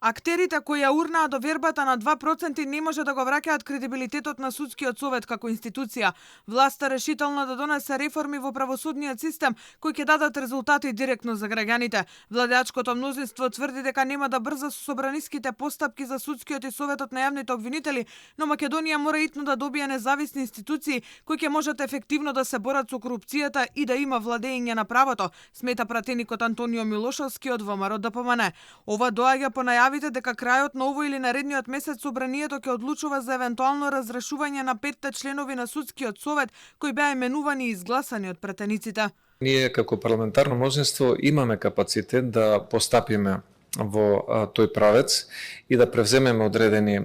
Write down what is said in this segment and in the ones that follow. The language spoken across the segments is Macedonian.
Актерите кои ја урнаа довербата на 2% не може да го враќаат кредибилитетот на судскиот совет како институција. Власта решително да донесе реформи во правосудниот систем кои ќе дадат резултати директно за граѓаните. Владеачкото мнозинство тврди дека нема да брза со собраниските постапки за судскиот и советот на јавните обвинители, но Македонија мора итно да добие независни институции кои ќе можат ефективно да се борат со корупцијата и да има владење на правото, смета пратеникот Антонио Милошовски од ВМРО ДПМН. Ова доаѓа по најавите дека крајот на овој или наредниот месец собранието ќе одлучува за евентуално разрешување на 5 членови на судскиот совет кои беа именувани и изгласани од пратениците. Ние како парламентарно мнозинство имаме капацитет да постапиме во тој правец и да превземеме одредени,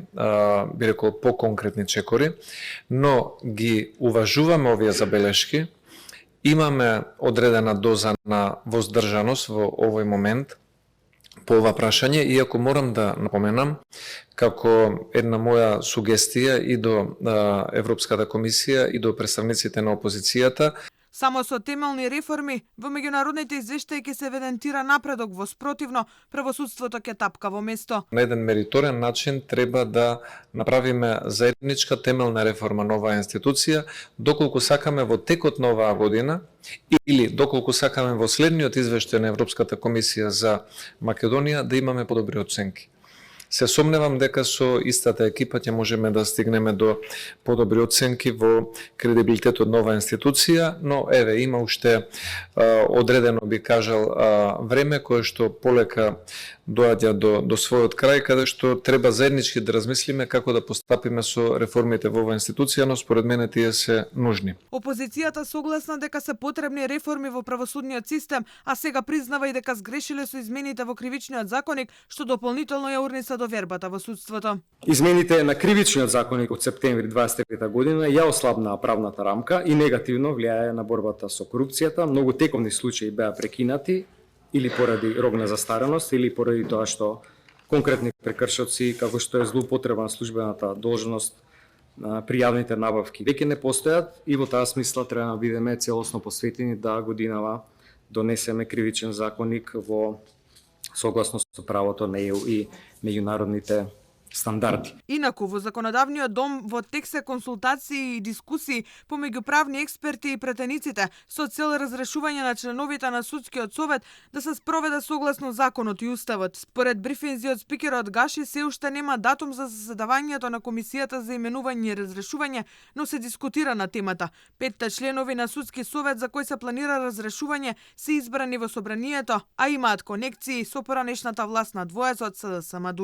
би рекол, поконкретни чекори, но ги уважуваме овие забелешки, имаме одредена доза на воздржаност во овој момент по ова прашање, иако морам да напоменам како една моја сугестија и до Европската комисија и до представниците на опозицијата. Само со темелни реформи во меѓународните извештаи ќе се евидентира напредок, во спротивно правосудството ќе тапка во место. На еден мериторен начин треба да направиме заедничка темелна реформа на оваа институција, доколку сакаме во текот на оваа година или доколку сакаме во следниот извештај на Европската комисија за Македонија да имаме подобри оценки. Се сомневам дека со истата екипа ќе можеме да стигнеме до подобри оценки во кредибилитетот на оваа институција, но еве има уште одредено, би кажал, време кое што полека доаѓа до својот крај, каде што треба заеднички да размислиме како да постапиме со реформите во оваа институција, но според мене тие се нужни. Опозицијата согласна дека се потребни реформи во правосудниот систем, а сега признава и дека сгрешиле со измените во кривичниот законник, што дополнително ја урниса довербата во судството. Измените на кривичниот законник од септември 23 година ја ослабнаа правната рамка и негативно влијае на борбата со корупцијата. Многу тековни случаи беа прекинати или поради рок на застареност, или поради тоа што конкретни прекршоци, како што е злоупотреба на службената должност при јавните набавки, веќе не постојат и во таа смисла треба да бидеме целосно посветени да годинава донесеме кривичен законник во согласно со правото на ЕУ и меѓународните стандарди. Инаку, во Законодавниот дом во тек се консултации и дискусии помеѓу правни експерти и претениците со цел разрешување на членовите на судскиот совет да се спроведе согласно законот и уставот. Според брифинзи од спикерот Гаши се уште нема датум за заседавањето на комисијата за именување и разрешување, но се дискутира на темата. 5 членови на судски совет за кои се планира разрешување се избрани во собранието, а имаат конекции со поранешната власт на двоецот СДСМ.